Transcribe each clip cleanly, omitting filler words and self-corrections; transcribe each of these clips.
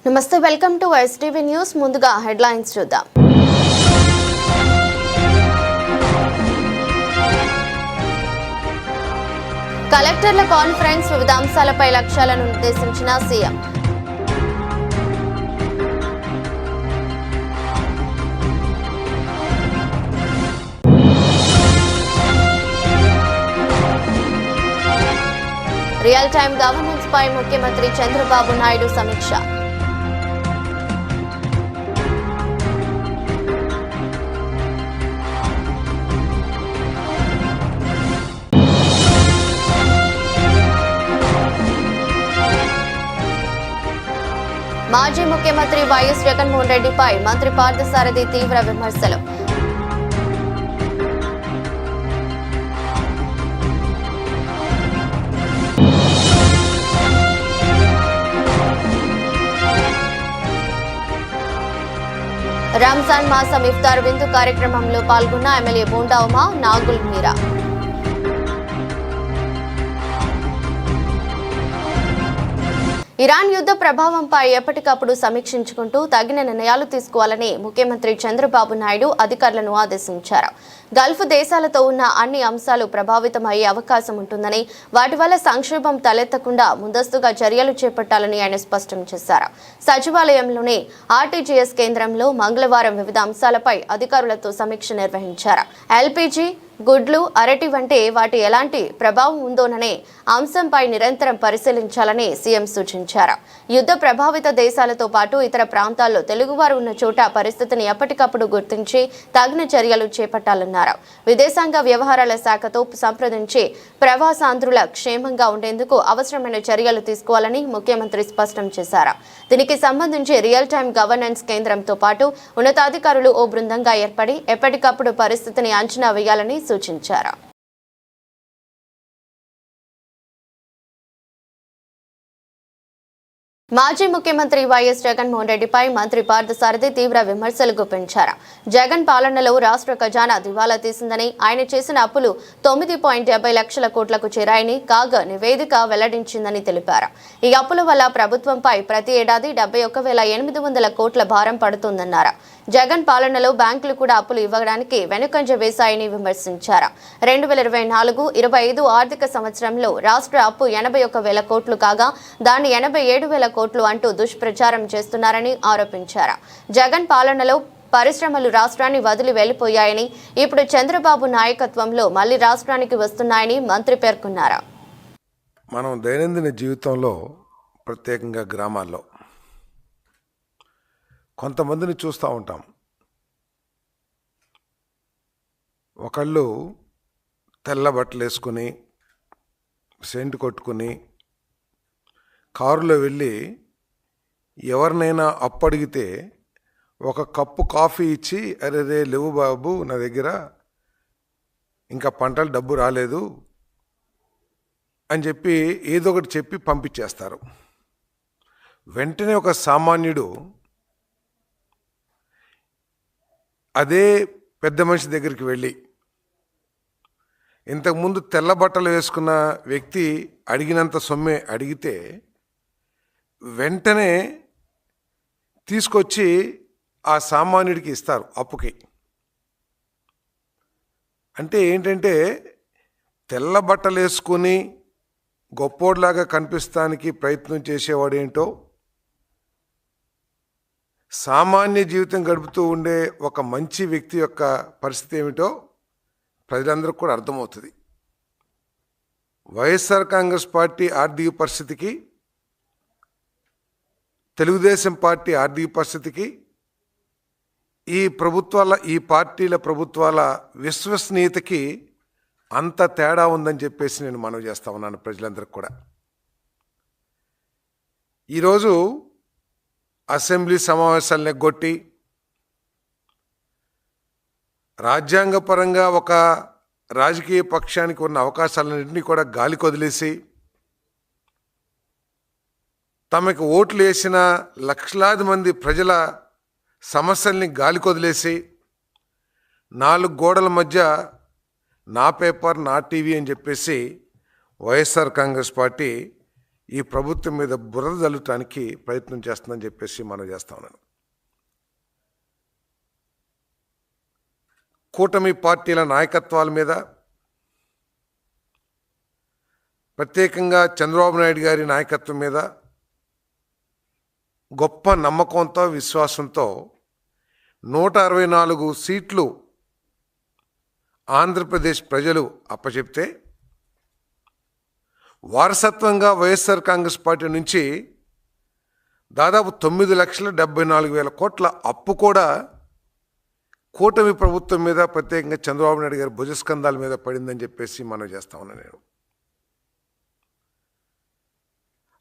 నమస్తే, welcome to STV news. ముందుగా headlines చూద్దాం. కలెక్టర్ల కాన్ఫరెన్స్, వివిధ అంశాలపై లక్ష్యాలను నిర్దేశించిన సీఎం. రియల్ టైమ్ గవర్నెన్స్ పై ముఖ్యమంత్రి చంద్రబాబు నాయుడు సమీక్ష. మాజీ ముఖ్యమంత్రి వైఎస్ జగన్మోహన్ రెడ్డిపై మంత్రి పార్థసారథి తీవ్ర విమర్శలు. రంజాన్ మాసం ఇఫ్తార్ విందు కార్యక్రమంలో పాల్గొన్న ఎమ్మెల్యే బోండా ఉమా, నాగుల్ మీరా. ఇరాన్ యుద్ధ ప్రభావంపై ఎప్పటికప్పుడు సమీక్షించుకుంటూ తగిన నిర్ణయాలు తీసుకోవాలని ముఖ్యమంత్రి చంద్రబాబు నాయుడు అధికారులను ఆదేశించారు. గల్ఫ్ దేశాలతో ఉన్న అన్ని అంశాలు ప్రభావితమయ్యే అవకాశం ఉంటుందని, వాటి వల్ల సంక్షోభం తలెత్తకుండా ముందస్తుగా చర్యలు చేపట్టాలని ఆయన స్పష్టం చేశారు. సచివాలయంలోని ఆర్టీజీఎస్ కేంద్రంలో మంగళవారం వివిధ అంశాలపై అధికారులతో సమీక్ష నిర్వహించారు. ఎల్పీజీ, గుడ్లు, అరటి వంటి వాటి ఎలాంటి ప్రభావం ఉందోననే అంశంపై నిరంతరం పరిశీలించాలని సీఎం సూచించారు. యుద్ధ ప్రభావిత దేశాలతో పాటు ఇతర ప్రాంతాల్లో తెలుగువారు ఉన్న చోట పరిస్థితిని ఎప్పటికప్పుడు గుర్తించి తగిన చర్యలు చేపట్టాలన్నారు. విదేశాంగ వ్యవహారాల శాఖతో సంప్రదించి ప్రవాసాంధ్రుల క్షేమంగా ఉండేందుకు అవసరమైన చర్యలు తీసుకోవాలని ముఖ్యమంత్రి స్పష్టం చేశారు. దీనికి సంబంధించి రియల్ టైమ్ గవర్నెన్స్ కేంద్రంతో పాటు ఉన్నతాధికారులు ఓ బృందంగా ఏర్పడి ఎప్పటికప్పుడు పరిస్థితిని అంచనా వేయాలని సూచించారు. మాజీ ముఖ్యమంత్రి వైఎస్ జగన్మోహన్ రెడ్డిపై మంత్రి పార్థసారథి తీవ్ర విమర్శలు గుప్పించారు. జగన్ పాలనలో రాష్ట్ర ఖజానా దివాలా తీసిందని, ఆయన చేసిన అప్పులు 9.70 లక్షల కోట్లకు చేరాయని కాగ్ నివేదిక వెల్లడించిందని తెలిపారు. ఈ అప్పుల వల్ల ప్రభుత్వంపై ప్రతి ఏడాది 71,800 కోట్ల భారం పడుతుందన్నారు. జగన్ పాలనలో బ్యాంకులు కూడా అప్పులు ఇవ్వడానికి వెనుకంజ వేశాయని విమర్శించారు. 2024-25 ఆర్థిక సంవత్సరంలో రాష్ట్ర అప్పు 81,000 కోట్లు కాగా దాన్ని 87,000 కోట్లు అంటూ దుష్ప్రచారం చేస్తున్నారని ఆరోపించారు. జగన్ పాలనలో పరిశ్రమలు రాష్ట్రాన్ని వదిలి వెళ్లిపోయాయని, ఇప్పుడు చంద్రబాబు నాయకత్వంలో మళ్లీ రాష్ట్రానికి వస్తున్నాయని మంత్రి పేర్కొన్నారు. మనం దైనందిన జీవితంలో, ప్రత్యేకంగా గ్రామాల్లో కొంతమందిని చూస్తూ ఉంటాం. ఒకళ్ళు తెల్ల బట్టలు వేసుకుని, సెంటు కొట్టుకుని కారులో వెళ్ళి ఎవరినైనా అప్పు అడిగితే ఒక కప్పు కాఫీ ఇచ్చి, అరే లేవు బాబు, నా దగ్గర ఇంకా పంటలు డబ్బు రాలేదు అని చెప్పి ఏదో ఒకటి చెప్పి పంపించేస్తారు. వెంటనే ఒక సామాన్యుడు అదే పెద్ద మనిషి దగ్గరికి వెళ్ళి, ఇంతకుముందు తెల్ల బట్టలు వేసుకున్న వ్యక్తి అడిగినంత సొమ్మే అడిగితే వెంటనే తీసుకొచ్చి ఆ సామాన్యుడికి ఇస్తారు అప్పుకి. అంటే ఏంటంటే, తెల్ల బట్టలు వేసుకుని గొప్పోడ్లాగా కనిపిస్తానికి ప్రయత్నం చేసేవాడేంటో, సామాన్య జీవితం గడుపుతూ ఉండే ఒక మంచి వ్యక్తి యొక్క పరిస్థితి ఏమిటో ప్రజలందరికీ కూడా అర్థమవుతుంది. వైఎస్ఆర్ కాంగ్రెస్ పార్టీ ఆర్థిక పరిస్థితికి, తెలుగుదేశం పార్టీ ఆర్థిక పరిస్థితికి, ఈ పార్టీల ప్రభుత్వాల విశ్వసనీయతకి అంత తేడా ఉందని చెప్పేసి నేను మనవి చేస్తా ఉన్నాను ప్రజలందరికీ కూడా. ఈరోజు అసెంబ్లీ సమావేశాలను ఎగ్గొట్టి రాజ్యాంగపరంగా ఒక రాజకీయ పక్షానికి ఉన్న అవకాశాలన్నింటినీ కూడా గాలికి వదిలేసి, తమకు ఓట్లు వేసిన లక్షలాది మంది ప్రజల సమస్యల్ని గాలికి వదిలేసి, 4 గోడల మధ్య నా పేపర్ నా టీవీ అని చెప్పేసి వైఎస్ఆర్ కాంగ్రెస్ పార్టీ ఈ ప్రభుత్వం మీద బురద జల్లటానికి ప్రయత్నం చేస్తుందని చెప్పేసి మనం చేస్తా ఉన్నాను. కూటమి పార్టీల నాయకత్వాల మీద, ప్రత్యేకంగా చంద్రబాబు నాయుడు గారి నాయకత్వం మీద గొప్ప నమ్మకంతో, విశ్వాసంతో 164 సీట్లు ఆంధ్రప్రదేశ్ ప్రజలు అప్పచెప్తే, వారసత్వంగా వైఎస్ఆర్ కాంగ్రెస్ పార్టీ నుంచి దాదాపు 9,74,000 కోట్ల అప్పు కూడా కూటమి ప్రభుత్వం మీద, ప్రత్యేకంగా చంద్రబాబు నాయుడు గారి భుజస్కంధాల మీద పడిందని చెప్పేసి మనం చేస్తా ఉన్నాను నేను.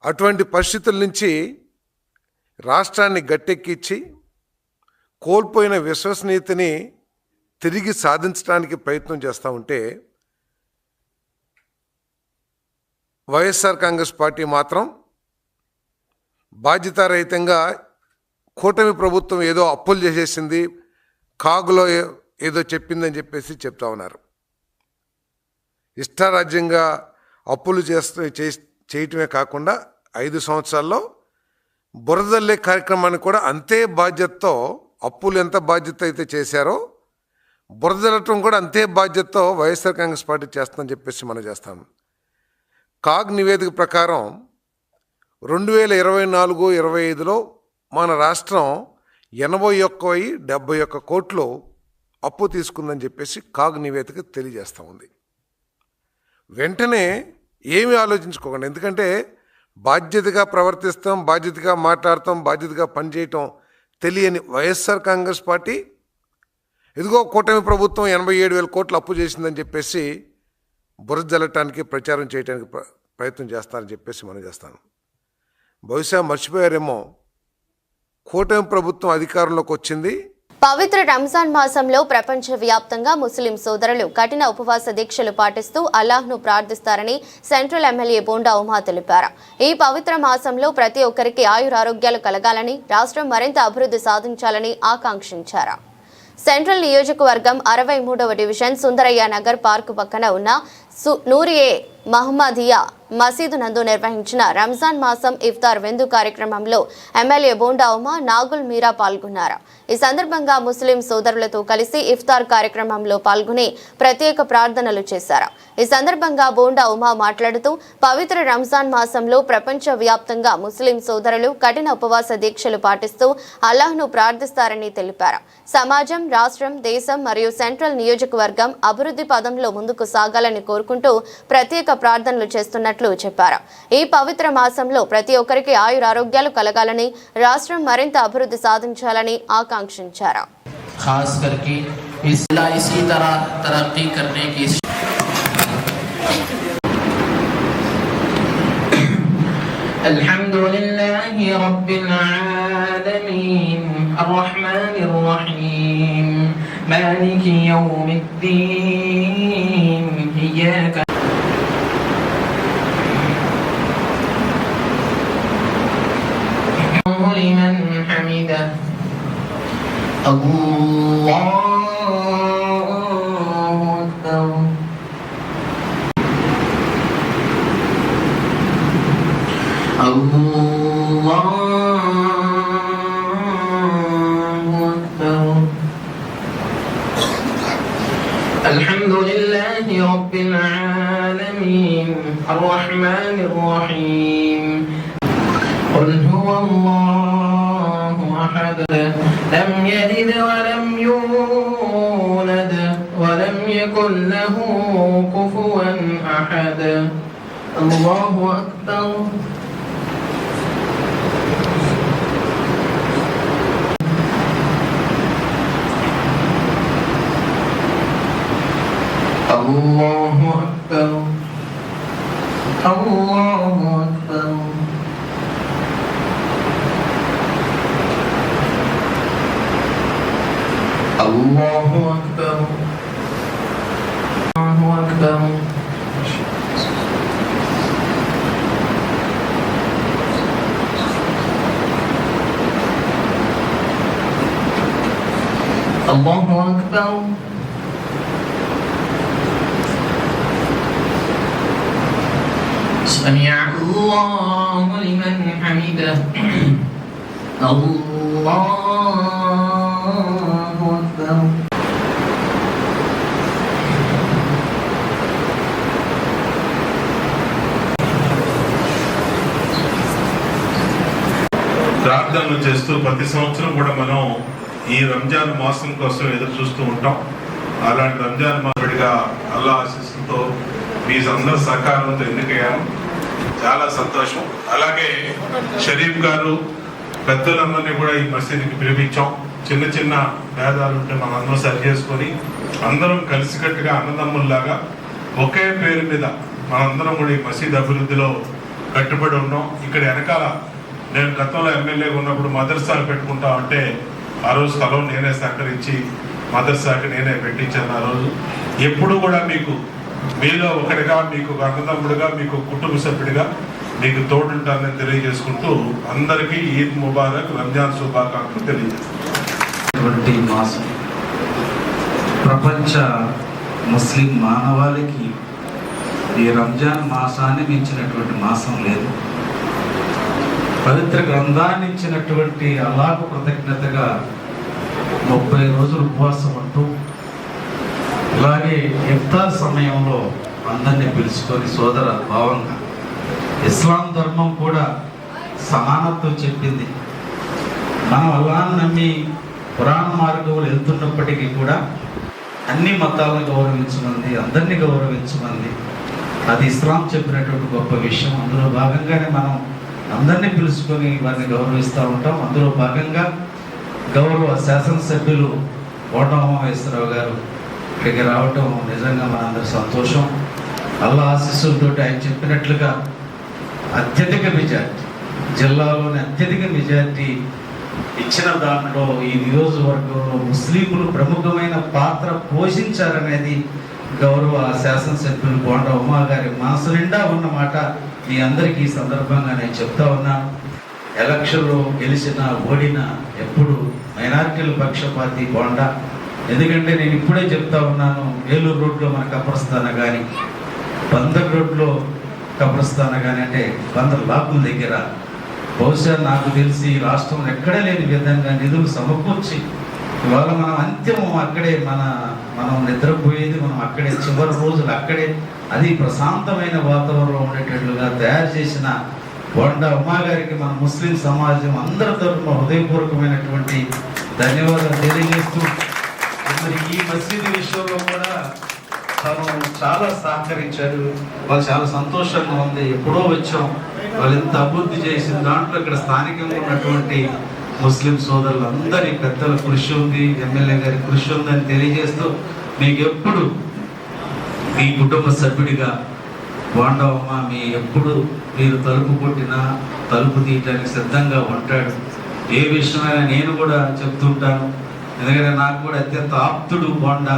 అటువంటి పరిస్థితుల నుంచి రాష్ట్రాన్ని గట్టెక్కించి కోల్పోయిన విశ్వసనీయతని తిరిగి సాధించడానికి ప్రయత్నం చేస్తూ ఉంటే, వైఎస్ఆర్ కాంగ్రెస్ పార్టీ మాత్రం బాధ్యతారహితంగా కూటమి ప్రభుత్వం ఏదో అప్పులు చేసేసింది, కాగులో ఏదో చెప్పిందని చెప్పేసి చెప్తా ఉన్నారు. ఇష్టారాజ్యంగా అప్పులు చేయటమే కాకుండా 5 సంవత్సరాల్లో బురదల్లే కార్యక్రమాన్ని కూడా అంతే బాధ్యతతో, అప్పులు ఎంత బాధ్యత అయితే చేశారో బురదల్లటం కూడా అంతే బాధ్యతతో వైఎస్ఆర్ కాంగ్రెస్ పార్టీ చేస్తుందని చెప్పేసి మనం చేస్తాము. కాగ్ నివేదిక ప్రకారం 2024-25లో మన రాష్ట్రం 81,071 కోట్లు అప్పు తీసుకుందని చెప్పేసి కాగ్ నివేదిక తెలియజేస్తూ ఉంది. వెంటనే ఏమీ ఆలోచించుకోకండి, ఎందుకంటే బాధ్యతగా ప్రవర్తిస్తాం, బాధ్యతగా మాట్లాడతాం, బాధ్యతగా పనిచేయటం తెలియని వైఎస్ఆర్ కాంగ్రెస్ పార్టీ ఇదిగో కూటమి ప్రభుత్వం 87,000 కోట్లు అప్పు చేసిందని చెప్పేసి బురద జల్లటానికి, ప్రచారం చేయడానికి ప్రయత్నం చేస్తారని చెప్పేసి మనం చేస్తాను. బహుశా మర్చిపోయారేమో, కూటమి ప్రభుత్వం అధికారంలోకి వచ్చింది. పవిత్ర రంజాన్ మాసంలో ప్రపంచవ్యాప్తంగా ముస్లిం సోదరులు కఠిన ఉపవాస దీక్షలు పాటిస్తూ అల్లాహ్ను ప్రార్థిస్తారని సెంట్రల్ ఎమ్మెల్యే బోండా ఉమా తెలిపారు. ఈ పవిత్ర మాసంలో ప్రతి ఒక్కరికి ఆయురారోగ్యాలు కలగాలని, రాష్ట్రం మరింత అభివృద్ధి సాధించాలని ఆకాంక్షించారు. సెంట్రల్ నియోజకవర్గం 63వ డివిజన్ సుందరయ్య నగర్ పార్కు పక్కన ఉన్న నూరియే మహమ్మదియా మసీదు నందు నిర్వహించిన రంజాన్ మాసం ఇఫ్తార్ విందు కార్యక్రమంలో ఎమ్మెల్యే బోండా ఉమా, నాగుల్ మీరా పాల్గొన్నారు. ఈ సందర్భంగా ముస్లిం సోదరులతో కలిసి ఇఫ్తార్ కార్యక్రమంలో పాల్గొని ప్రత్యేక ప్రార్థనలు చేశారు. ఈ సందర్భంగా బోండా ఉమా మాట్లాడుతూ, పవిత్ర రంజాన్ మాసంలో ప్రపంచ వ్యాప్తంగా ముస్లిం సోదరులు కఠిన ఉపవాస దీక్షలు పాటిస్తూ అల్లాహ్ను ప్రార్థిస్తారని తెలిపారు. సమాజం, రాష్ట్రం, దేశం మరియు సెంట్రల్ నియోజకవర్గం అభివృద్ధి పదంలో ముందుకు సాగాలని కోరుకుంటూ ప్రత్యేక ప్రార్థనలు చేస్తున్నట్లు చెప్పారు. ఈ పవిత్ర మాసంలో ప్రతి ఒక్కరికి ఆయురారోగ్యాలు కలగాలని, రాష్ట్రం మరింత అభివృద్ధి సాధించాలని ఆకాంక్షించారు. खास करके इसी तरह तरक्की करने की अल्हम्दुलिल्लाहि रब्बिल आलमीन अर्रहमानिर रहीम मालिकी यौमिद्दीन इय्याका लिमन हमिदा Allahu Akbar Allahu Akbar Alhamdulillahi Rabbil Alamin Ar-Rahmanir Rahim Qul huwa Allahu Ahad لم يلد ولم يولد ولم يكن له كفوا أحد الله أكبر الله أكبر الله أكبر الله أكبر الله أكبر الله أكبر سمع الله لمن حمده الله أكبر. ప్రార్థనలు చేస్తూ ప్రతి సంవత్సరం కూడా మనం ఈ రంజాన్ మాసం కోసం ఎదురు చూస్తూ ఉంటాం. అలాంటి రంజాన్ మాసడిగా అల్లా ఆశీస్సులతో మీ అందరి సహకారంతో ఎన్నికయ్యాను. చాలా సంతోషం. అలాగే షరీఫ్ గారు పెద్దలందరినీ కూడా ఈ మసీదుకి పిలిపించాం. చిన్న చిన్న భేదాలు ఉంటే మనం అందరం సరి చేసుకొని అందరం కలిసికట్టుగా అన్నదమ్ముల్లాగా ఒకే పేరు మీద మనందరం కూడా ఈ మసీద్ అభివృద్ధిలో కట్టుబడి ఉన్నాం. ఇక్కడ వెనకాల నేను గతంలో ఎమ్మెల్యేగా ఉన్నప్పుడు మదర్సాలు పెట్టుకుంటా అంటే ఆ రోజు స్థలం నేనే సహకరించి మదర్సాకి నేనే పెట్టించాను. ఆ రోజు ఎప్పుడు కూడా మీకు మీలో ఒకటిగా, మీకు అన్నదమ్ముడిగా, మీకు కుటుంబ సభ్యుడిగా మీకు తోడుంటానని తెలియజేసుకుంటూ అందరికీ ఈద్ ముబారక్, రంజాన్ శుభాకాంక్షలు తెలియజేస్తాను. మాసం ప్రపంచ ముస్లిం మానవాళికి ఈ రంజాన్ మాసాన్ని మించినటువంటి మాసం లేదు. పవిత్ర గ్రంథాన్ని ఇచ్చినటువంటి అల్లాహకు కృతజ్ఞతగా 30 రోజులు ఉపవాసం ఉంటూ, ఇలాగే ఇఫ్తార్ సమయంలో అందరినీ పిలుచుకొని సోదర భావంగా ఇస్లాం ధర్మం కూడా సమానత్వం చెప్పింది. మనం అల్లాహ్ని నమ్మి పురాణ మార్గంలో వెళ్తున్నప్పటికీ కూడా అన్ని మతాలను గౌరవించమంది, అందరినీ గౌరవించమంది. అది ఇస్లాం చెప్పినటువంటి గొప్ప విషయం. అందులో భాగంగానే మనం అందరినీ పిలుచుకొని వారిని గౌరవిస్తూ ఉంటాం. అందులో భాగంగా గౌరవ శాసనసభ్యులు కోట ఉమామహేశ్వరరావు గారు ఇక్కడికి రావటం నిజంగా మనందరి సంతోషం. అల్లా ఆశీస్సులతో ఆయన చెప్పినట్లుగా అత్యధిక మెజార్టీ, జిల్లాలోని అత్యధిక మెజార్టీ ఇచ్చిన దాంట్లో ఈ నియోజకవర్గంలో ముస్లింలు ప్రముఖమైన పాత్ర పోషించారనేది గౌరవ శాసనసభ్యులు కోట ఉమా గారి మనసు నిండా ఉన్నమాట మీ అందరికీ ఈ సందర్భంగా నేను చెప్తా ఉన్నాను. ఎలక్షన్లో గెలిచిన ఓడినా ఎప్పుడు మైనారిటీల పక్షపాతి బోండా. ఎందుకంటే నేను ఇప్పుడే చెప్తా ఉన్నాను, ఏలూరు రోడ్లో మన కబ్రస్థాన కానీ, బందర్ రోడ్లో కబ్రస్థాన కానీ, అంటే బందర్ లాకుల దగ్గర బహుశా నాకు తెలిసి రాష్ట్రంలో ఎక్కడే లేని విధంగా నిధులు సమకూర్చి ఇవాళ మనం అంతిమం అక్కడే మనం నిద్రపోయేది మనం అక్కడే, చివరి రోజులు అక్కడే, అది ప్రశాంతమైన వాతావరణంలో ఉండేటట్లుగా తయారు చేసిన బోండా ఉమా గారికి మన ముస్లిం సమాజం అందరి తరఫున హృదయపూర్వకమైనటువంటి ధన్యవాదాలు తెలియజేస్తూ, మరి ఈ మసీదు విషయంలో కూడా తను చాలా సహకరించారు. వాళ్ళు చాలా సంతోషంగా ఉంది. ఎప్పుడో వచ్చాం, వాళ్ళు ఎంత అభివృద్ధి చేసిన దాంట్లో ఇక్కడ స్థానికంగా ఉన్నటువంటి ముస్లిం సోదరులందరి పెద్దల కృషి ఉంది, ఎమ్మెల్యే గారి కృషి ఉందని తెలియజేస్తూ, మీకు ఎప్పుడు మీ కుటుంబ సభ్యుడిగా బోండా ఉమా మీ ఎప్పుడు మీరు తలుపు కొట్టినా తలుపు తీయటానికి సిద్ధంగా ఉంటాడు. ఏ విషయమైనా నేను కూడా చెప్తుంటాను, ఎందుకంటే నాకు కూడా అత్యంత ఆప్తుడు బోండా.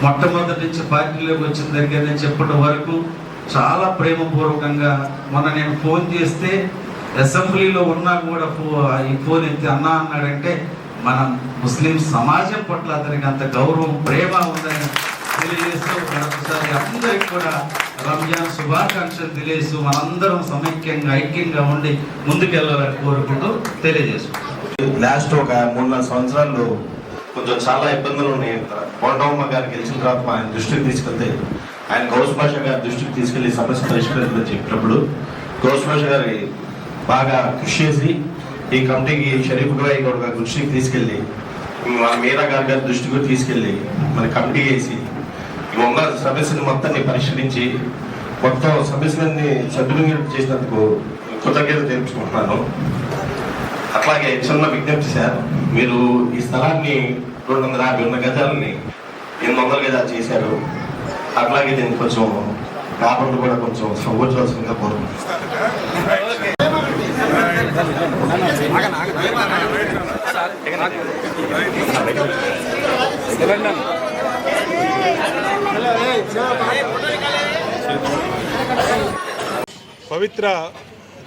మొట్టమొదటి నుంచి పార్టీలోకి వచ్చిన దగ్గర నుంచి చెప్పడం వరకు చాలా ప్రేమపూర్వకంగా, మొన్న నేను ఫోన్ చేస్తే అసెంబ్లీలో ఉన్నా కూడా ఈ ఫోన్ ఎత్తి అన్నా అన్నాడంటే మన ముస్లిం సమాజం పట్ల అతనికి అంత గౌరవం, ప్రేమ ఉందని తెలియజేస్తూ మరొకసారి అందరికి కూడా రంజాన్ శుభాకాంక్షలు తెలియజేస్తూ మనందరం సమైక్యంగా ఐక్యంగా ఉండి ముందుకెళ్ళాలని కోరుకుంటూ తెలియజేస్తున్నాం. లాస్ట్ ఒక 3-4 సంవత్సరాల్లో కొంచెం చాలా ఇబ్బందులు ఉన్నాయి. బోండా ఉమా గారు గెలిచిన తర్వాత ఆయన దృష్టికి తీసుకెళ్తే, ఆయన గౌస్ భాష గారి దృష్టికి తీసుకెళ్లి సమస్య పరిష్కరించమని చెప్పినప్పుడు గౌస్ భాష గారి బాగా కృషి చేసి ఈ కమిటీకి షరీఫ్ గౌడ్ గారి దృష్టికి తీసుకెళ్ళి, మన మీరా గారి దృష్టికి తీసుకెళ్ళి మన కమిటీ వేసి ఉన్న సమస్యను మొత్తాన్ని పరిశీలించి మొత్తం సమస్యలన్నీ సద్వినియోగం చేసినందుకు కృతజ్ఞత తెలుపుకుంటున్నాను. అట్లాగే చిన్న విజ్ఞప్తి సార్, మీరు ఈ స్థలాన్ని 250 గజాలని 800 గజాలు చేశారు. అట్లాగే దీనికి కొంచెం కాకుండా కూడా కొంచెం సంకోచవలసిందిగా కోరుకుంటున్నాను. పవిత్ర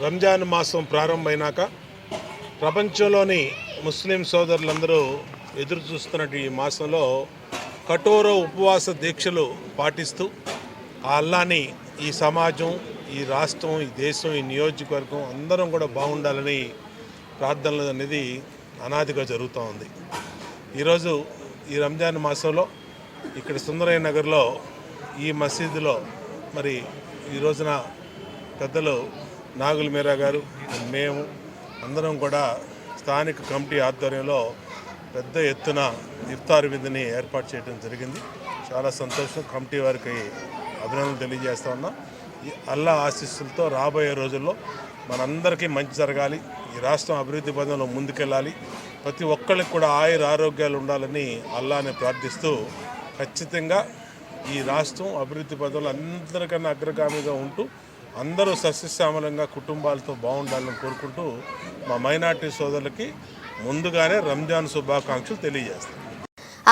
రంజాన్ మాసం ప్రారంభమైనాక ప్రపంచంలోని ముస్లిం సోదరులందరూ ఎదురు చూస్తున్నట్టు ఈ మాసంలో కఠోర ఉపవాస దీక్షలు పాటిస్తూ ఆ అల్లాని ఈ సమాజం ఈ రాష్ట్రం, ఈ దేశం, ఈ నియోజకవర్గం అందరం కూడా బాగుండాలని ప్రార్థనలు అనేది అనాదిగా జరుగుతూ ఉంది. ఈరోజు ఈ రంజాన్ మాసంలో ఇక్కడ సుందరయ్య నగర్లో ఈ మసీదులో మరి ఈ రోజున పెద్దలు నాగుల మీరా గారు, మేము అందరం కూడా స్థానిక కమిటీ ఆధ్వర్యంలో పెద్ద ఎత్తున ఇఫ్తార్ విందుని ఏర్పాటు చేయడం జరిగింది. చాలా సంతోషం. కమిటీ వారికి అభినందనలు తెలియజేస్తా ఉన్నాం. ఈ అల్లా ఆశీస్సులతో రాబోయే రోజుల్లో మనందరికీ మంచి జరగాలి, ఈ రాష్ట్రం అభివృద్ధి పదంలో ముందుకెళ్ళాలి, ప్రతి ఒక్కరికి కూడా ఆయుర ఆరోగ్యాలు ఉండాలని అల్లాని ప్రార్థిస్తూ ఖచ్చితంగా ఈ రాష్ట్రం అభివృద్ధి పదంలో అందరికన్నా అగ్రగామిగా ఉంటూ అందరూ సస్యశ్యామలంగా కుటుంబాలతో బాగుండాలని కోరుకుంటూ మా మైనార్టీ సోదరులకి ముందుగానే రంజాన్ శుభాకాంక్షలు తెలియజేస్తాం.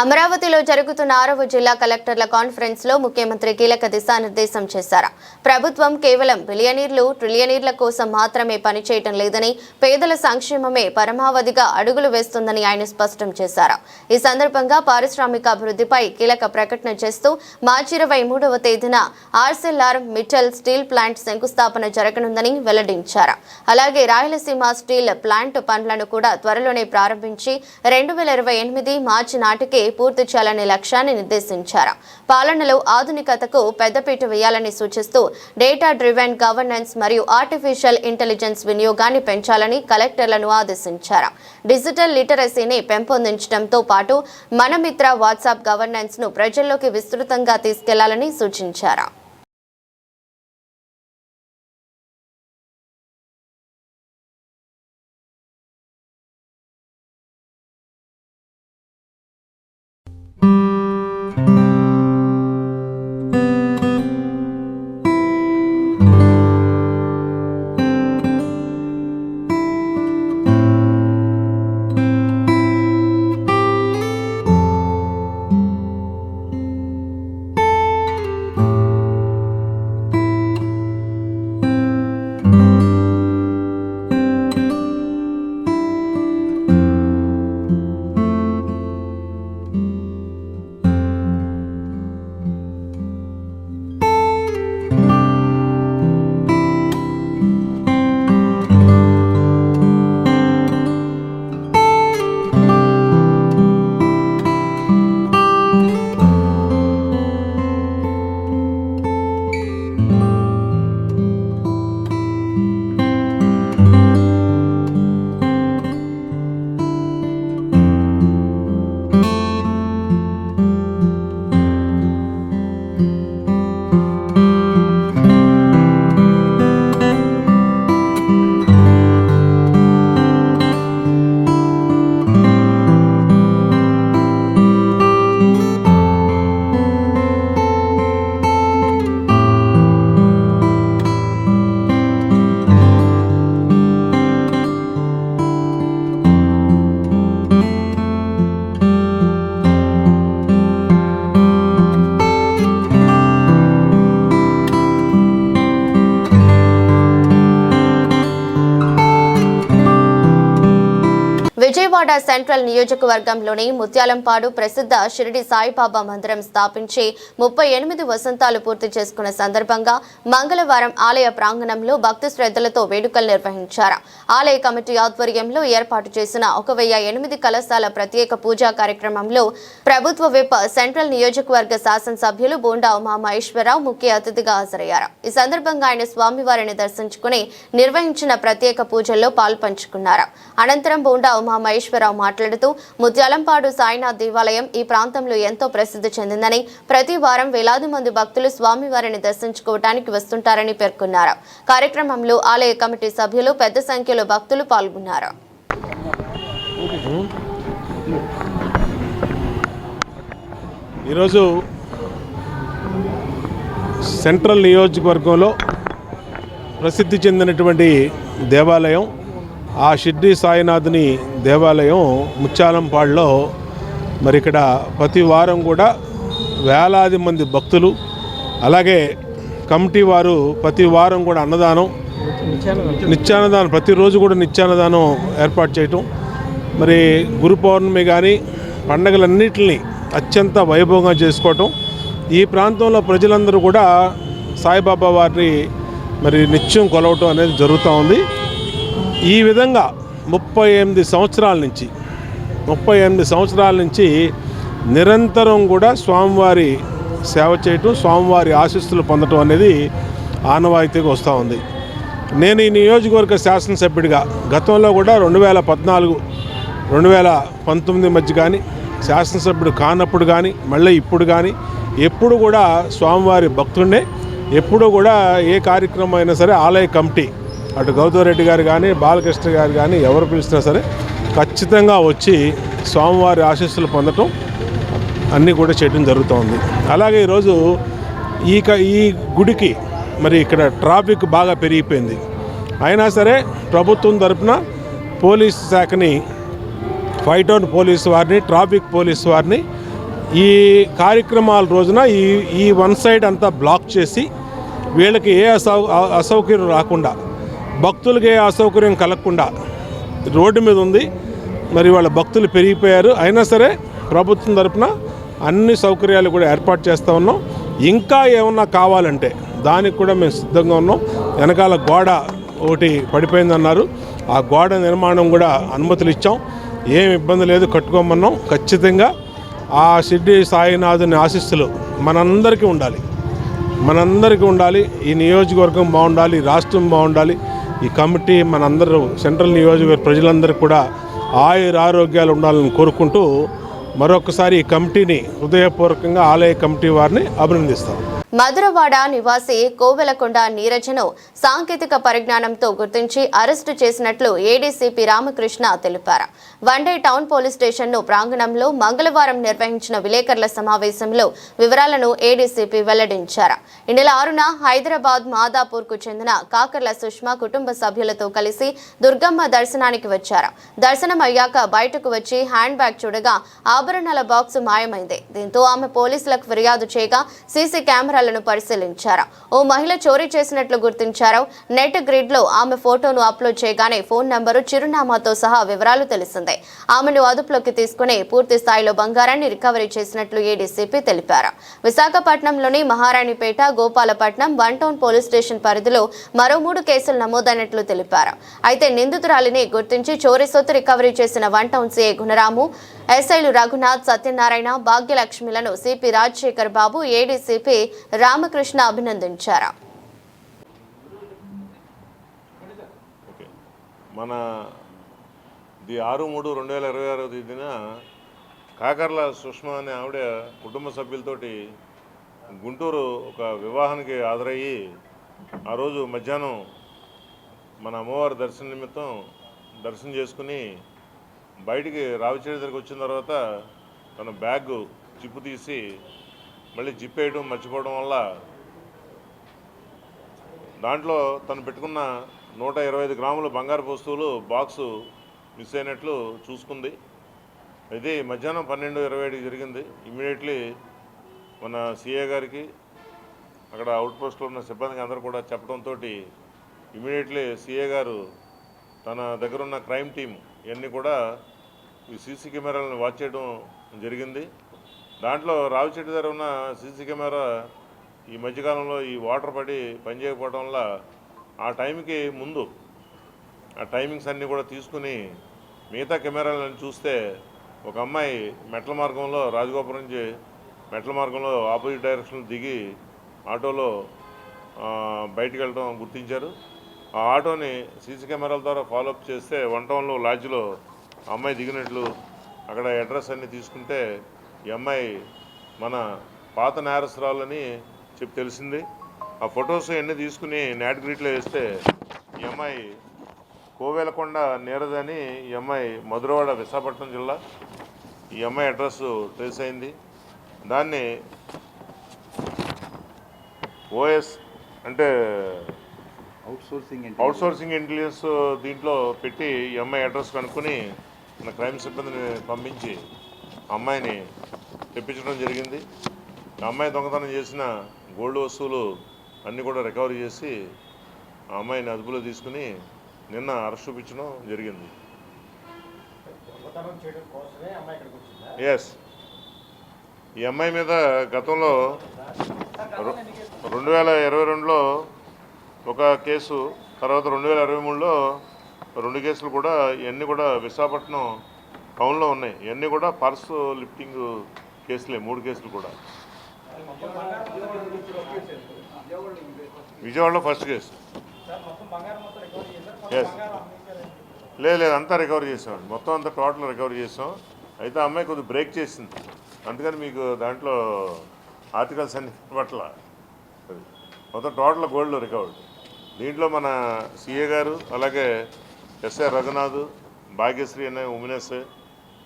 అమరావతిలో జరుగుతున్న 6వ జిల్లా కలెక్టర్ల కాన్ఫరెన్స్ లో ముఖ్యమంత్రి కీలక దిశానిర్దేశం చేశారు. ప్రభుత్వం కేవలం బిలియనీర్లు, ట్రిలియనీర్ల కోసం మాత్రమే పనిచేయటం లేదని, పేదల సంక్షేమమే పరమావధిగా అడుగులు వేస్తుందని ఆయన స్పష్టం చేశారు. ఈ సందర్భంగా పారిశ్రామిక అభివృద్ధిపై కీలక ప్రకటన చేస్తూ మార్చి 23వ తేదీన ఆర్సెల్ఆర్ మిట్టల్ స్టీల్ ప్లాంట్ శంకుస్థాపన జరగనుందని వెల్లడించారు. అలాగే రాయలసీమ స్టీల్ ప్లాంట్ పనులను కూడా త్వరలోనే ప్రారంభించి 2028 మార్చి నాటికి పూర్తి చేయాలనే లక్ష్యాన్ని నిర్దేశించారు. పాలనలో ఆధునికతకు పెద్దపీట వేయాలని సూచిస్తూ డేటా డ్రివెన్ గవర్నెన్స్ మరియు ఆర్టిఫిషియల్ ఇంటెలిజెన్స్ వినియోగాన్ని పెంచాలని కలెక్టర్లను ఆదేశించారు. డిజిటల్ లిటరసీని పెంపొందించడంతో పాటు మనమిత్ర వాట్సాప్ గవర్నెన్స్ ను ప్రజల్లోకి విస్తృతంగా తీసుకెళ్లాలని సూచించారు. విజయవాడ సెంట్రల్ నియోజకవర్గంలోని ముత్యాలంపాడు ప్రసిద్ధ షిరిడి సాయిబాబా మందిరం స్థాపించి 38 వసంతాలు పూర్తి చేసుకున్న సందర్భంగా మంగళవారం ఆలయ ప్రాంగణంలో భక్తి శ్రద్ధలతో వేడుకలు నిర్వహించారు. ఆలయ కమిటీ ఆధ్వర్యంలో ఏర్పాటు చేసిన 1008 కలశాల ప్రత్యేక పూజా కార్యక్రమంలో ప్రభుత్వ విప్ సెంట్రల్ నియోజకవర్గ శాసనసభ్యులు బోండా ఉమామహేశ్వరరావు ముఖ్య అతిథిగా హాజరయ్యారు. ఈ సందర్భంగా ఆయన స్వామివారిని దర్శించుకుని నిర్వహించిన ప్రత్యేక పూజల్లో పాల్పంచుకున్నారు. అనంతరం బోండా ఉమామహేశ్వరరావు మాట్లాడుతూ ముత్యాలంపాడు సాయినాథ్ దేవాలయం ఈ ప్రాంతంలో ఎంతో ప్రసిద్ధి చెందిందని, ప్రతి వారం వేలాది మంది భక్తులు స్వామివారిని దర్శించుకోవడానికి వస్తుంటారని పేర్కొన్నారు. కార్యక్రమంలో ఆలయ కమిటీ సభ్యులు పెద్ద సంఖ్యలో భక్తులు పాల్గొన్నారు. ఈరోజు సెంట్రల్ నియోజకవర్గంలో ప్రసిద్ధి చెందినటువంటి దేవాలయం ఆ షిర్డీ సాయినాథుని దేవాలయం ముత్యాలంపాడులో మరి ఇక్కడ ప్రతి వారం కూడా వేలాది మంది భక్తులు, అలాగే కమిటీ వారు ప్రతి వారం కూడా అన్నదానం, నిత్యాన్నదానం ప్రతిరోజు కూడా నిత్యాన్నదానం ఏర్పాటు చేయటం, మరి గురు పౌర్ణమి కానీ పండగలన్నింటినీ అత్యంత వైభవంగా చేసుకోవటం. ఈ ప్రాంతంలో ప్రజలందరూ కూడా సాయిబాబా వారిని మరి నిత్యం కొలవటం అనేది జరుగుతూ ఉంది. ఈ విధంగా 38 సంవత్సరాల నుంచి నిరంతరం కూడా స్వామివారి సేవ చేయటం, స్వామివారి ఆశీస్సులు పొందటం అనేది ఆనవాయితీగా వస్తూ ఉంది. నేను ఈ నియోజకవర్గ శాసనసభ్యుడిగా గతంలో కూడా 2014, 2019 మధ్య కానీ శాసనసభ్యుడు కానప్పుడు కానీ మళ్ళీ ఇప్పుడు కానీ ఎప్పుడు కూడా స్వామివారి భక్తుడినే, ఎప్పుడు కూడా ఏ కార్యక్రమం అయినా సరే ఆలయ కమిటీ అటు గౌతమ్ గారు కానీ బాలకృష్ణ గారు కానీ ఎవరు పిలిచినా సరే ఖచ్చితంగా వచ్చి స్వామివారి ఆశీస్సులు పొందటం అన్నీ కూడా చేయడం జరుగుతోంది. అలాగే ఈరోజు ఈ గుడికి మరి ఇక్కడ ట్రాఫిక్ బాగా పెరిగిపోయింది. అయినా సరే ప్రభుత్వం తరపున పోలీస్ శాఖని, 5 టౌన్ పోలీసు వారిని, ట్రాఫిక్ పోలీసు వారిని ఈ కార్యక్రమాల రోజున ఈ వన్ సైడ్ అంతా బ్లాక్ చేసి వీళ్ళకి ఏ అసౌకర్యం రాకుండా, భక్తులకి ఏ అసౌకర్యం కలగకుండా రోడ్డు మీద ఉంది. మరి వాళ్ళ భక్తులు పెరిగిపోయారు. అయినా సరే ప్రభుత్వం తరపున అన్ని సౌకర్యాలు కూడా ఏర్పాటు చేస్తూ ఉన్నాం. ఇంకా ఏమన్నా కావాలంటే దానికి కూడా మేము సిద్ధంగా ఉన్నాం. వెనకాల గోడ ఒకటి పడిపోయిందన్నారు, ఆ గోడ నిర్మాణం కూడా అనుమతులు ఇచ్చాం. ఏం ఇబ్బంది లేదు, కట్టుకోమన్నాం. ఖచ్చితంగా ఆ షిర్డీ సాయినాథుని ఆశీస్సులు మనందరికీ ఉండాలి. ఈ నియోజకవర్గం బాగుండాలి, ఈ రాష్ట్రం బాగుండాలి, ఈ కమిటీ మనందరూ సెంట్రల్ నియోజకవర్గ ప్రజలందరికీ కూడా ఆరోగ్యాలు ఉండాలని కోరుకుంటూ మరొకసారి ఈ కమిటీని హృదయపూర్వకంగా ఆలయ కమిటీ వారిని అభినందిస్తాం. మధురవాడ నివాసి కోవెలకొండ నీరజను సాంకేతిక పరిజ్ఞానంతో గుర్తించి అరెస్టు చేసినట్లు ఏడీసీపీ రామకృష్ణ తెలిపారు. వన్డే టౌన్ పోలీస్ స్టేషన్ ప్రాంగణంలో మంగళవారం నిర్వహించిన విలేకరుల సమావేశంలో వివరాలను ఏడీసీపీ వెల్లడించారు. ఈ నెల 6న హైదరాబాద్ మాదాపూర్కు చెందిన కాకర్ల సుష్మా కుటుంబ సభ్యులతో కలిసి దుర్గమ్మ దర్శనానికి వచ్చారు. దర్శనం అయ్యాక బయటకు వచ్చి హ్యాండ్ బ్యాగ్ చూడగా ఆభరణాల బాక్సు మాయమైంది. దీంతో ఆమె పోలీసులకు ఫిర్యాదు చేయగా సీసీ కెమెరాలను పరిశీలించారు. ఓ మహిళ చోరీ చేసినట్లు గుర్తించారు. నెట్ గ్రిడ్ లో ఆమె ఫోటోను అప్లోడ్ చేయగానే ఫోన్ నంబరు, చిరునామాతో సహా వివరాలు తెలిసిందే. ఆమెను అదుపులోకి తీసుకుని పూర్తి స్థాయిలో బంగారాన్ని రికవరీ చేసినట్లు ఏడీసీపీ తెలిపారు. విశాఖపట్నంలోని Maharanipeta, Gopalapatnam, 1 town police station పరిధిలో మరో 3 కేసులు నమోదైనట్లు తెలిపారు. అయితే నిందితురాలిని గుర్తించి చోరీ సొత్తు రికవరీ చేసిన 1 టౌన్ సీఐ గుణరాము, ఎస్ఐలు రఘునాథ్, సత్యనారాయణ, భాగ్యలక్ష్మిలను సిపి రాజశేఖర్ బాబు, ఏడీసీపీ రామకృష్ణ అభినందించారు. మన 6/3/2026 తేదీన కాకర్ల సుష్మా అనే ఆవిడ కుటుంబ సభ్యులతోటి గుంటూరు ఒక వివాహానికి హాజరయ్యి ఆ రోజు మధ్యాహ్నం మన అమ్మవారి దర్శన నిమిత్తం దర్శనం చేసుకుని బయటికి రావిచేడి దగ్గరికి వచ్చిన తర్వాత తన బ్యాగ్ జిప్పు తీసి మళ్ళీ జిప్ వేయడం మర్చిపోవడం వల్ల దాంట్లో తను పెట్టుకున్న 125 గ్రాముల బంగారు వస్తువులు బాక్సు మిస్ అయినట్లు చూసుకుంది. ఇది మధ్యాహ్నం 12:27 జరిగింది. ఇమ్మీడియట్లీ మన సిఏ గారికి అక్కడ అవుట్ పోస్ట్లో ఉన్న సిబ్బందికి అందరూ కూడా చెప్పడంతో ఇమ్మీడియట్లీ సిఏ గారు తన దగ్గరున్న క్రైమ్ టీం ఇవన్నీ కూడా ఈ సీసీ కెమెరాలను వాచ్ చేయడం జరిగింది. దాంట్లో రావిచెట్టు దగ్గర ఉన్న సీసీ కెమెరా ఈ మధ్యకాలంలో ఈ వాటర్ పడి పనిచేయకపోవడం వల్ల ఆ టైంకి ముందు ఆ టైమింగ్స్ అన్నీ కూడా తీసుకుని మిగతా కెమెరాలను చూస్తే ఒక అమ్మాయి మెట్ల మార్గంలో రాజగోపురం నుంచి మెట్ల మార్గంలో ఆపోజిట్ డైరెక్షన్ దిగి ఆటోలో బయటికి వెళ్ళడం గుర్తించారు. ఆ ఆటోని సీసీ కెమెరాల ద్వారా ఫాలోఅప్ చేస్తే 1 టౌన్లో లాడ్జ్లో అమ్మాయి దిగినట్లు అక్కడ అడ్రస్ అన్నీ తీసుకుంటే ఈ అమ్మాయి మన పాత నేరస్తురాలని చెప్పి తెలిసింది. ఆ ఫొటోస్ అన్నీ తీసుకుని నాట్ గ్రిడ్లో వేస్తే ఈ అమ్మాయి కోవెలకొండ నీరజ్ అని, ఈ అమ్మాయి మధురవాడ విశాఖపట్నం జిల్లా. ఈ అమ్మాయి అడ్రస్ ట్రేస్ అయింది. దాన్ని ఓఎస్ అంటే అవుట్సోర్సింగ్ ఇంటెలిజెన్స్ దీంట్లో పెట్టి ఈ అమ్మాయి అడ్రస్ కనుక్కొని మన క్రైమ్ సిబ్బందిని పంపించి అమ్మాయిని తెప్పించడం జరిగింది. ఆ అమ్మాయి దొంగతనం చేసిన గోల్డ్ వస్తువులు అన్నీ కూడా రికవరీ చేసి ఆ అమ్మాయిని అదుపులో తీసుకుని నిన్న అరెస్ట్ చూపించడం జరిగింది. ఎస్, ఈ అమ్మాయి మీద గతంలో 2022లో ఒక కేసు, తర్వాత 2023లో 2 కేసులు కూడా, ఇవన్నీ కూడా విశాఖపట్నం టౌన్లో ఉన్నాయి. ఇవన్నీ కూడా పర్స్ లిఫ్టింగ్ కేసులే, 3 కేసులు కూడా. విజయవాడలో ఫస్ట్ కేసు. ఎస్, లేదు అంతా రికవర్ చేసాం, మొత్తం అంతా టోటల్ రికవర్ చేసాం. అయితే ఆ అమ్మాయి కొద్దిగా బ్రేక్ చేసింది, అందుకని మీకు దాంట్లో ఆర్టికల్స్ అన్ని పట్ల మొత్తం టోటల్ గోల్డ్ రికవర్డ్. దీంట్లో మన సిఏ గారు, అలాగే ఎస్ఐ రఘునాథ్, భాగ్యశ్రీ అనే ఉమెనెస్,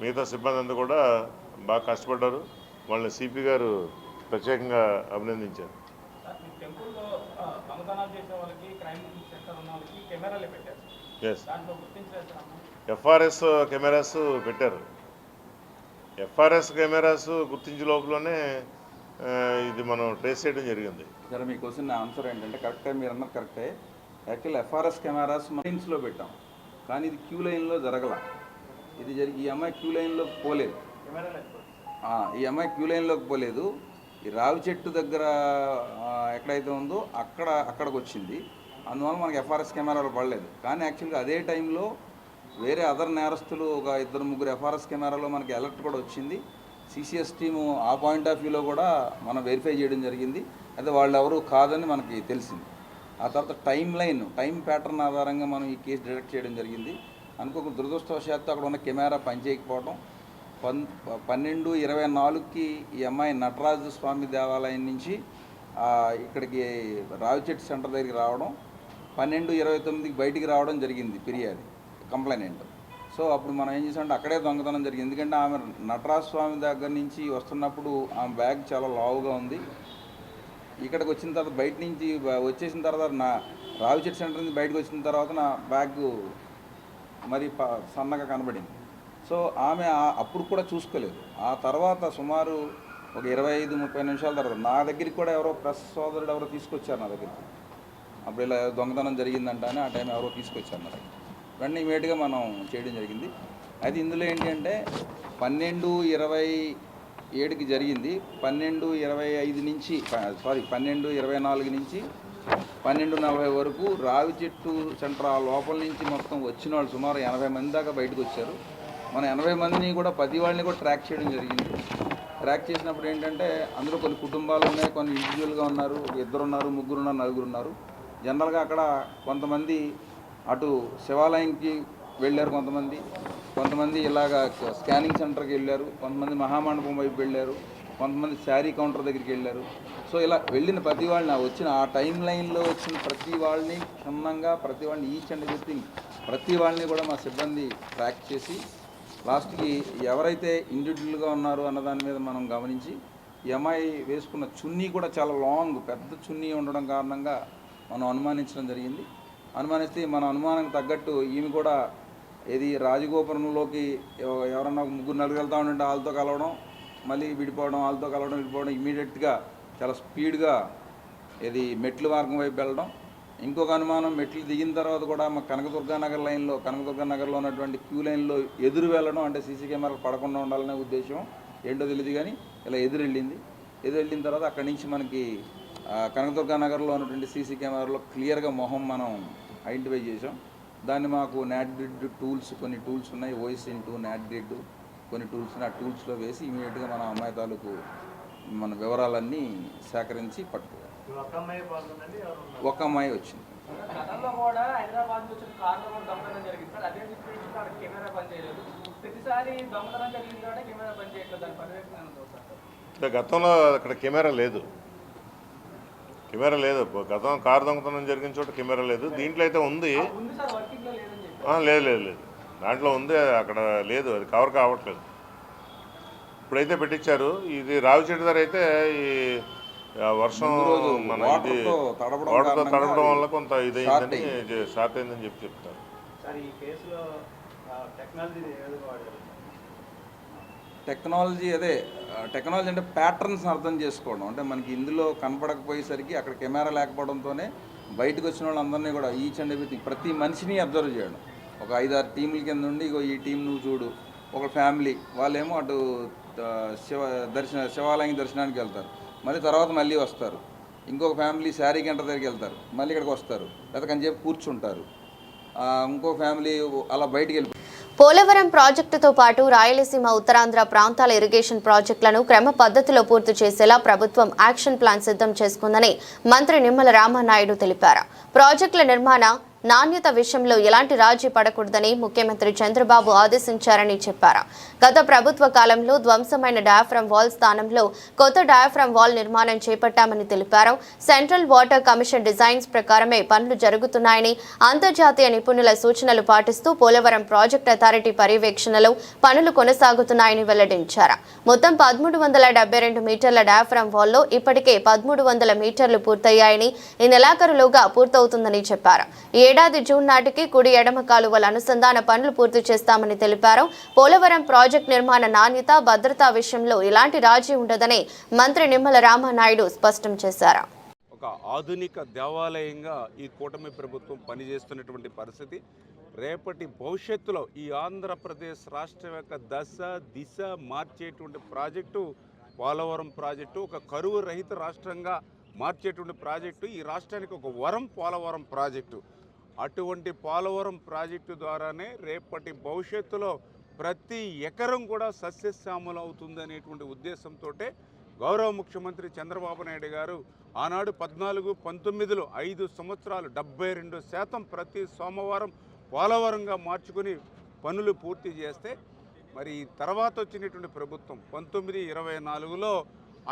మిగతా సిబ్బంది అంతా కూడా బాగా కష్టపడ్డారు. వాళ్ళని సిపి గారు ప్రత్యేకంగా అభినందించారు. ఎస్, ఎఫ్ఆర్ఎస్ కెమెరాస్ పెట్టారు. ఎఫ్ఆర్ఎస్ కెమెరాస్ గుర్తించే లోపలనే ఇది మనం ట్రేస్ చేయడం జరిగింది. సరే, మీ క్వశ్చన్ ఆన్సర్ ఏంటంటే కరెక్టే, మీరు అన్నది కరెక్టే. యాక్చువల్ ఎఫ్ఆర్ఎస్ కెమెరాస్ లైన్స్లో పెట్టాం, కానీ ఇది క్యూ లైన్లో జరగల. ఇది ఈ అమ్మాయి క్యూ లైన్లోకి పోలేదు. ఈ అమ్మాయి క్యూ లైన్లోకి పోలేదు. ఈ రావి చెట్టు దగ్గర ఎక్కడైతే ఉందో అక్కడికి వచ్చింది. అందువల్ల మనకి ఎఫ్ఆర్ఎస్ కెమెరాలు పడలేదు. కానీ యాక్చువల్గా అదే టైంలో వేరే అదర్ నేరస్తులు ఒక 2-3 ఎఫ్ఆర్ఎస్ కెమెరాలో మనకి అలర్ట్ కూడా వచ్చింది. సిసిఎస్ టీము ఆ పాయింట్ ఆఫ్ వ్యూలో కూడా మనం వెరిఫై చేయడం జరిగింది. అయితే వాళ్ళు ఎవరు కాదని మనకి తెలిసింది. ఆ తర్వాత టైం ప్యాటర్న్ ఆధారంగా మనం ఈ కేసు డిటెక్ట్ చేయడం జరిగింది. అనుకోక దురదృష్టవశాత్తు అక్కడ ఉన్న కెమెరా పనిచేయకపోవడం, 12:24కి ఈ అమ్మాయి నటరాజు స్వామి దేవాలయం నుంచి ఇక్కడికి రావిచెట్టు సెంటర్ దగ్గరికి రావడం, 12:29కి బయటికి రావడం జరిగింది ఫిర్యాదు కంప్లైంట్. సో అప్పుడు మనం ఏం చేసామంటే అక్కడే దొంగతనం జరిగింది. ఎందుకంటే ఆమె నటరాజ స్వామి దగ్గర నుంచి వస్తున్నప్పుడు ఆమె బ్యాగ్ చాలా లావుగా ఉంది. ఇక్కడికి వచ్చిన తర్వాత బయట నుంచి వచ్చేసిన తర్వాత నా రావిచెట్టు సెంటర్ నుంచి బయటకు వచ్చిన తర్వాత నా బ్యాగ్ మరి సన్నగా కనబడింది. సో ఆమె అప్పుడు కూడా చూసుకోలేదు. ఆ తర్వాత సుమారు ఒక 25-30 నిమిషాల తర్వాత నా దగ్గరికి కూడా ఎవరో ప్రెస్ సోదరుడు ఎవరో తీసుకొచ్చారు నా దగ్గరికి. అప్పుడు ఇలా దొంగతనం జరిగిందంట అని ఆ టైం ఎవరో తీసుకొచ్చారు నా దగ్గర. వెంటనే ఇమీడియట్గా మనం చేయడం జరిగింది. అయితే ఇందులో ఏంటంటే 12:27కి జరిగింది. 12:25 నుంచి 12:24 నుంచి 12:40 వరకు రావి చెట్టు సెంటర్ ఆ లోపల నుంచి మొత్తం వచ్చిన వాళ్ళు సుమారు 80 మంది దాకా బయటకు వచ్చారు. మన 80 మందిని కూడా 10 వాళ్ళని కూడా ట్రాక్ చేయడం జరిగింది. ట్రాక్ చేసినప్పుడు ఏంటంటే అందులో కొన్ని కుటుంబాలు ఉన్నాయి, కొన్ని ఇండివిజువల్గా ఉన్నారు, 2 ఉన్నారు, 3 ఉన్నారు, 4 ఉన్నారు. జనరల్గా అక్కడ కొంతమంది అటు శివాలయంకి వెళ్ళారు, కొంతమంది ఇలాగ స్కానింగ్ సెంటర్కి వెళ్ళారు, కొంతమంది మహామండపం వైపు వెళ్ళారు, కొంతమంది శారీ కౌంటర్ దగ్గరికి వెళ్ళారు. సో ఇలా వెళ్ళిన ప్రతి వాళ్ళని వచ్చిన ఆ టైం లైన్లో వచ్చిన ప్రతి వాళ్ళని క్షుణ్ణంగా ప్రతి వాళ్ళని ఈచ్ అండ్ ఎవ్రీథింగ్ ప్రతి వాళ్ళని కూడా మా సిబ్బంది ట్రాక్ చేసి లాస్ట్కి ఎవరైతే ఇండివిజువల్గా ఉన్నారో అన్నదాని మీద మనం గమనించి ఈ అమ్మాయి వేసుకున్న చున్నీ కూడా చాలా లాంగ్ పెద్ద చున్నీ ఉండడం కారణంగా మనం అనుమానించడం జరిగింది. అనుమానిస్తే మన అనుమానానికి తగ్గట్టు ఈమె కూడా ఇది రాజగోపురంలోకి ఎవరన్నా 3-4 వెళ్తూ ఉంటే వాళ్ళతో కలవడం, మళ్ళీ విడిపోవడం, వాళ్ళతో కలవడం, విడిపోవడం, ఇమీడియట్గా చాలా స్పీడ్గా ఇది మెట్ల మార్గం వైపు వెళ్ళడం. ఇంకొక అనుమానం మెట్లు దిగిన తర్వాత కూడా మా కనకదుర్గానగర్లో ఉన్నటువంటి క్యూ లైన్లో ఎదురు వెళ్ళడం, అంటే సీసీ కెమెరాలు పడకుండా ఉండాలనే ఉద్దేశం ఏంటో తెలియదు. కానీ ఇలా ఎదురు వెళ్ళిన తర్వాత అక్కడి నుంచి మనకి కనకదుర్గానగర్లో ఉన్నటువంటి సీసీ కెమెరాలో క్లియర్గా మొహం మనం ఐడెంటిఫై చేసాం. దాన్ని మాకు నాట్ గ్రిడ్ టూల్స్, కొన్ని టూల్స్ ఉన్నాయి, OS-IN2 నాట్ గ్రిడ్ కొన్ని టూల్స్ ఉన్నాయి. ఆ టూల్స్లో వేసి ఇమీడియట్గా మన అమ్మాయి తాలూకు మన వివరాలన్నీ సేకరించి పట్టుకోవాలి. ఒక అమ్మాయి వచ్చింది. గతంలో అక్కడ కెమెరా లేదు. గతం కారు దొంగతనం జరిగిన చోట కెమెరా లేదు. దీంట్లో అయితే ఉంది. లేదు దాంట్లో ఉంది, అక్కడ లేదు, అది కవర్ కావట్లేదు. ఇప్పుడైతే పెట్టించారు. ఇది రావి చెట్టు దగ్గర అయితే ఈ వర్షం మన ఇది వాటర్తో తడపడం వల్ల కొంత ఇదైందని షార్ట్ అయిందని చెప్తారు. టెక్నాలజీ అంటే ప్యాటర్న్స్ అర్థం చేసుకోవడం. అంటే మనకి ఇందులో కనపడకపోయేసరికి అక్కడ కెమెరా లేకపోవడంతోనే బయటకు వచ్చిన వాళ్ళందరినీ కూడా ఈచ్ అండ్ ఎవ్రీథింగ్ ప్రతి మనిషిని అబ్జర్వ్ చేయడం. ఒక 5-6 టీముల కింద ఉండి ఇగో ఈ టీం నువ్వు చూడు, ఒక ఫ్యామిలీ వాళ్ళేమో అటు శివాలయం దర్శనానికి వెళ్తారు, మళ్ళీ తర్వాత మళ్ళీ వస్తారు. ఇంకొక ఫ్యామిలీ శారీ గంట దగ్గరికి వెళ్తారు, మళ్ళీ ఇక్కడికి వస్తారు, లేకపోతే చెప్పి కూర్చుంటారు. ఇంకో ఫ్యామిలీ అలా బయటికి వెళ్ళి. పోలవరం ప్రాజెక్టుతో పాటు రాయలసీమ ఉత్తరాంధ్ర ప్రాంతాల ఇరిగేషన్ ప్రాజెక్టులను క్రమ పద్ధతిలో పూర్తి చేసేలా ప్రభుత్వం యాక్షన్ ప్లాన్ సిద్ధం చేసుకుందని మంత్రి నిమ్మల రామానాయుడు తెలిపారు. ప్రాజెక్టుల నిర్మాణ నాణ్యత విషయంలో ఎలాంటి రాజీ పడకూడదని ముఖ్యమంత్రి చంద్రబాబు ఆదేశించారని చెప్పారు. గత ప్రభుత్వ కాలంలో ధ్వంసమైన డయాఫ్రమ్ వాల్ స్థానంలో కొత్త డయాఫ్రమ్ వాల్ నిర్మాణం చేపట్టామని తెలిపారు. సెంట్రల్ వాటర్ కమిషన్ డిజైన్స్ ప్రకారమే పనులు జరుగుతున్నాయని, అంతర్జాతీయ నిపుణుల సూచనలు పాటిస్తూ పోలవరం ప్రాజెక్టు అథారిటీ పర్యవేక్షణలో పనులు కొనసాగుతున్నాయని వెల్లడించారు. మొత్తం 1372 మీటర్ల డయాఫ్రమ్ వాల్లో ఇప్పటికే 1300 మీటర్లు పూర్తయ్యాయని, ఈ నెలాఖరులోగా పూర్తవుతుందని చెప్పారు. ఏడాది జూన్ నాటికి కుడి ఎడమ కాలువల అనుసంధాన పనులు పూర్తి చేస్తామని తెలిపారు. పోలవరం ప్రాజెక్టు నిర్మాణ నాణ్యత, భద్రతా విషయంలో ఎలాంటి రాజీ ఉండదని మంత్రి నిమ్మల రామానాయుడు స్పష్టం చేశారు. ఒక ఆధునిక దేవాలయంగా ఈ కూటమి ప్రభుత్వం పనిచేస్తున్నటువంటి పరిస్థితి. రేపటి భవిష్యత్తులో ఈ ఆంధ్రప్రదేశ్ రాష్ట్రం యొక్క దశ దిశ మార్చేటువంటి ప్రాజెక్టు పోలవరం ప్రాజెక్టు. ఒక కరువు రహిత రాష్ట్రంగా మార్చేటువంటి ప్రాజెక్టు. ఈ రాష్ట్రానికి ఒక వరం పోలవరం ప్రాజెక్టు. అటువంటి పోలవరం ప్రాజెక్టు ద్వారానే రేపటి భవిష్యత్తులో ప్రతి ఎకరం కూడా సస్యశ్యామలం అవుతుంది అనేటువంటి ఉద్దేశంతో గౌరవ ముఖ్యమంత్రి చంద్రబాబు నాయుడు గారు ఆనాడు 14-19లో 5 సంవత్సరాలు 72% ప్రతి సోమవారం పోలవరంగా మార్చుకుని పనులు పూర్తి చేస్తే, మరి తర్వాత వచ్చినటువంటి ప్రభుత్వం 1924లో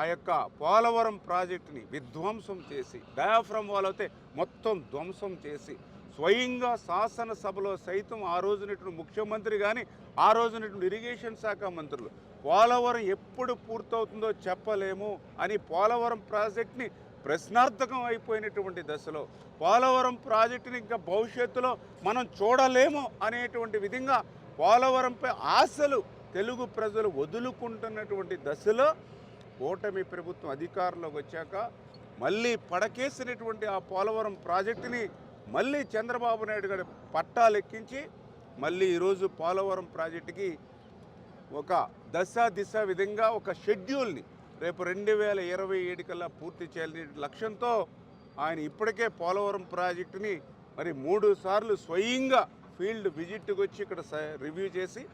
ఆ యొక్క పోలవరం ప్రాజెక్టుని విధ్వంసం చేసి, డయాఫ్రమ్ వాల్ అయితే మొత్తం ధ్వంసం చేసి, స్వయంగా శాసనసభలో సైతం ఆ రోజునటువంటి ముఖ్యమంత్రి కానీ ఆ రోజునటువంటి ఇరిగేషన్ శాఖ మంత్రులు పోలవరం ఎప్పుడు పూర్తవుతుందో చెప్పలేము అని పోలవరం ప్రాజెక్టుని ప్రశ్నార్థకం అయిపోయినటువంటి దశలో, పోలవరం ప్రాజెక్టుని ఇంకా భవిష్యత్తులో మనం చూడలేము అనేటువంటి విధంగా పోలవరంపై ఆశలు తెలుగు ప్రజలు వదులుకుంటున్నటువంటి దశలో కూటమి ప్రభుత్వం అధికారంలోకి వచ్చాక మళ్ళీ పడకేసినటువంటి ఆ పోలవరం ప్రాజెక్టుని మళ్ళీ చంద్రబాబు నాయుడు గారి పట్టాలెక్కించి మళ్ళీ ఈరోజు పోలవరం ప్రాజెక్టుకి ఒక దశ దిశ విధంగా ఒక షెడ్యూల్ని రేపు 2027 కల్లా పూర్తి చేయాలనే లక్ష్యంతో ఆయన ఇప్పటికే పోలవరం ప్రాజెక్టుని మరి 3 సార్లు స్వయంగా ఫీల్డ్ విజిట్కి వచ్చి ఇక్కడ రివ్యూ చేసి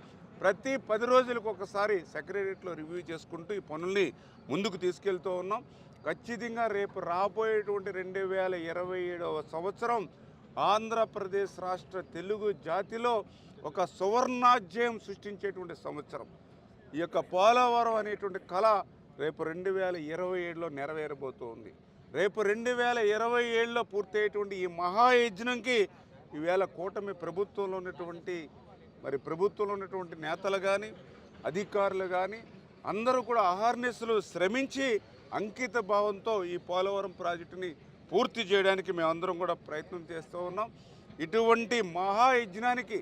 ప్రతి 10 రోజులకు ఒకసారి సెక్రటరియట్లో రివ్యూ చేసుకుంటూ ఈ పనుల్ని ముందుకు తీసుకెళ్తూ ఉన్నాం. ఖచ్చితంగా రేపు రాబోయేటువంటి 2027వ సంవత్సరం ఆంధ్రప్రదేశ్ రాష్ట్ర తెలుగు జాతిలో ఒక సువర్ణాధ్యాయం సృష్టించేటువంటి సంవత్సరం. ఈ యొక్క పోలవరం అనేటువంటి కళ రేపు 2027లో నెరవేరబోతుంది. రేపు 2027లో పూర్తయ్యేటువంటి ఈ మహాయజ్ఞంకి ఈవేళ కూటమి ప్రభుత్వంలో ఉన్నటువంటి నేతలు కానీ అధికారులు కానీ అందరూ కూడా అహర్నిశలు శ్రమించి అంకిత భావంతో ఈ పోలవరం ప్రాజెక్టుని పూర్తి చేయడానికి మేమందరం కూడా ప్రయత్నం చేస్తూ ఉన్నాం. ఇటువంటి మహాయజ్ఞానికి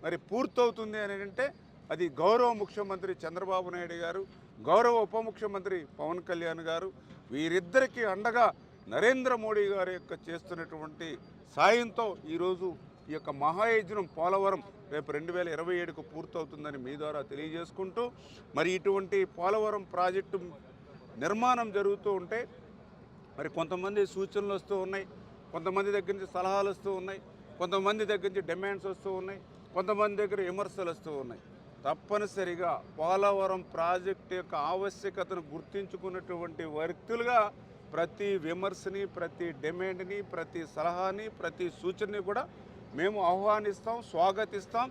మరి పూర్తవుతుంది అని అంటే అది గౌరవ ముఖ్యమంత్రి చంద్రబాబు నాయుడు గారు, గౌరవ ఉప ముఖ్యమంత్రి పవన్ కళ్యాణ్ గారు, వీరిద్దరికీ అండగా నరేంద్ర మోడీ గారి యొక్క చేస్తున్నటువంటి సాయంతో ఈరోజు ఈ యొక్క మహాయజ్ఞం పోలవరం రేపు 2027కు పూర్తవుతుందని మీ ద్వారా తెలియజేసుకుంటూ, మరి ఇటువంటి పోలవరం ప్రాజెక్టు నిర్మాణం జరుగుతూ ఉంటే మరి కొంతమంది సూచనలు వస్తూ ఉన్నాయి, కొంతమంది దగ్గర నుంచి సలహాలు వస్తూ ఉన్నాయి, కొంతమంది దగ్గర నుంచి డిమాండ్స్ వస్తూ ఉన్నాయి, కొంతమంది దగ్గర విమర్శలు వస్తూ ఉన్నాయి. తప్పనిసరిగా పోలవరం ప్రాజెక్టు యొక్క ఆవశ్యకతను గుర్తించుకున్నటువంటి వ్యక్తులుగా ప్రతి విమర్శని, ప్రతి డిమాండ్ని, ప్రతి సలహాని, ప్రతి సూచనని కూడా మేము ఆహ్వానిస్తాం, స్వాగతిస్తాం.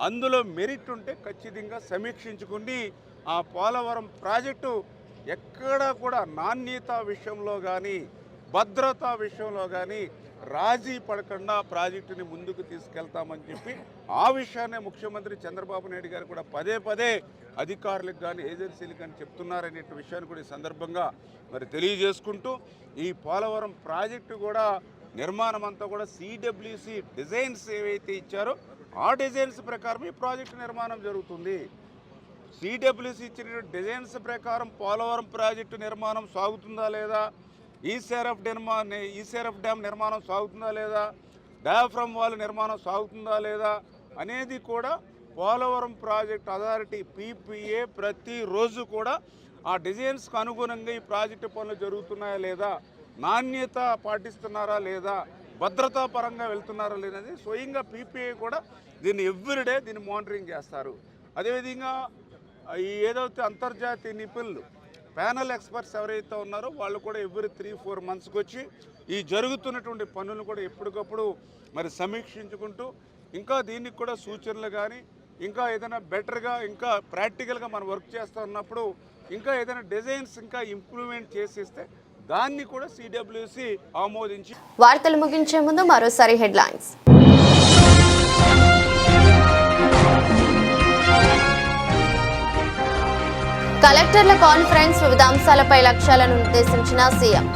అందులో మెరిట్ ఉంటే ఖచ్చితంగా సమీక్షించుకుని ఆ పోలవరం ప్రాజెక్టు ఎక్కడ కూడా నాణ్యత విషయంలో కానీ భద్రతా విషయంలో కానీ రాజీ పడకుండా ప్రాజెక్టుని ముందుకు తీసుకెళ్తామని చెప్పి ఆ విషయాన్ని ముఖ్యమంత్రి చంద్రబాబు నాయుడు గారు కూడా పదే పదే అధికారులకు కానీ ఏజెన్సీలకు కానీ చెప్తున్నారనే విషయాన్ని కూడా ఈ సందర్భంగా మరి తెలియజేసుకుంటూ, ఈ పోలవరం ప్రాజెక్టు కూడా నిర్మాణం అంతా కూడా సిడబ్ల్యూసి డిజైన్స్ ఏవైతే ఇచ్చారో ఆ డిజైన్స్ ప్రకారం ఈ ప్రాజెక్టు నిర్మాణం జరుగుతుంది. సిడబ్ల్యూసి ఇచ్చిన డిజైన్స్ ప్రకారం పోలవరం ప్రాజెక్టు నిర్మాణం సాగుతుందా లేదా, ఈసీఆర్ఎఫ్ డ్యామ్ నిర్మాణం సాగుతుందా లేదా, డయాఫ్రమ్ వాల్ నిర్మాణం సాగుతుందా లేదా అనేది కూడా పోలవరం ప్రాజెక్ట్ అథారిటీ PPA ప్రతిరోజు కూడా ఆ డిజైన్స్కి అనుగుణంగా ఈ ప్రాజెక్టు పనులు జరుగుతున్నాయా లేదా, నాణ్యత పాటిస్తున్నారా లేదా, భద్రతా పరంగా వెళ్తున్నారా లేదనేది స్వయంగా పీపీఐ కూడా దీన్ని ఎవ్రీడే దీన్ని మానిటరింగ్ చేస్తారు. అదేవిధంగా ఈ ఏదైతే అంతర్జాతీయ నిపుణులు ప్యానల్ ఎక్స్పర్ట్స్ ఎవరైతే ఉన్నారో వాళ్ళు కూడా ఎవ్రీ 3-4 మంత్స్కి వచ్చి ఈ జరుగుతున్నటువంటి పనులను కూడా ఎప్పటికప్పుడు మరి సమీక్షించుకుంటూ ఇంకా దీనికి కూడా సూచనలు కానీ ఇంకా ఏదైనా బెటర్గా ఇంకా ప్రాక్టికల్గా మనం వర్క్ చేస్తూ ఉన్నప్పుడు ఇంకా ఏదైనా డిజైన్స్ ఇంకా ఇంప్రూవ్మెంట్ చేసిస్తే దాన్ని కూడా సిడబ్ల్యూసి ఆమోదించి. వార్తలు ముగించే ముందు మరోసారి హెడ్లైన్స్. కలెక్టర్ల కాన్ఫరెన్స్, వివిధ అంశాలపై లక్ష్యాలను నిర్దేశించిన సీఎం.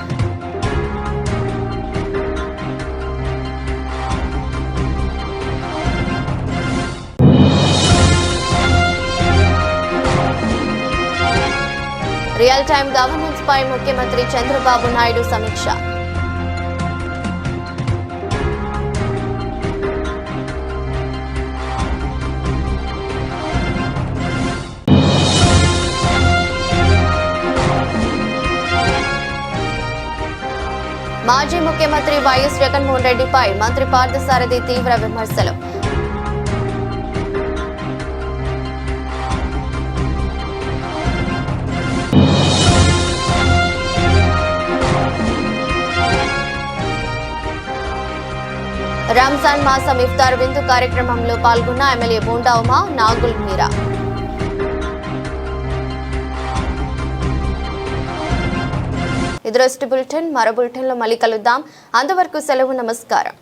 రియల్ టైమ్ గవర్నెన్స్ పై ముఖ్యమంత్రి చంద్రబాబు నాయుడు సమీక్ష. మాజీ ముఖ్యమంత్రి వైఎస్ జగన్మోహన్ రెడ్డిపై మంత్రి పార్థసారథి తీవ్ర విమర్శలు. రంజాన్ మాసం ఇఫ్తార్ విందు కార్యక్రమంలో పాల్గొన్న ఎమ్మెల్యే బోండా ఉమా, నాగుల్ మీరా. ఇది రోజు బులెటిన్. మరో బులెటిన్లో మళ్ళీ కలుద్దాం. అంతవరకు సెలవు. నమస్కారం.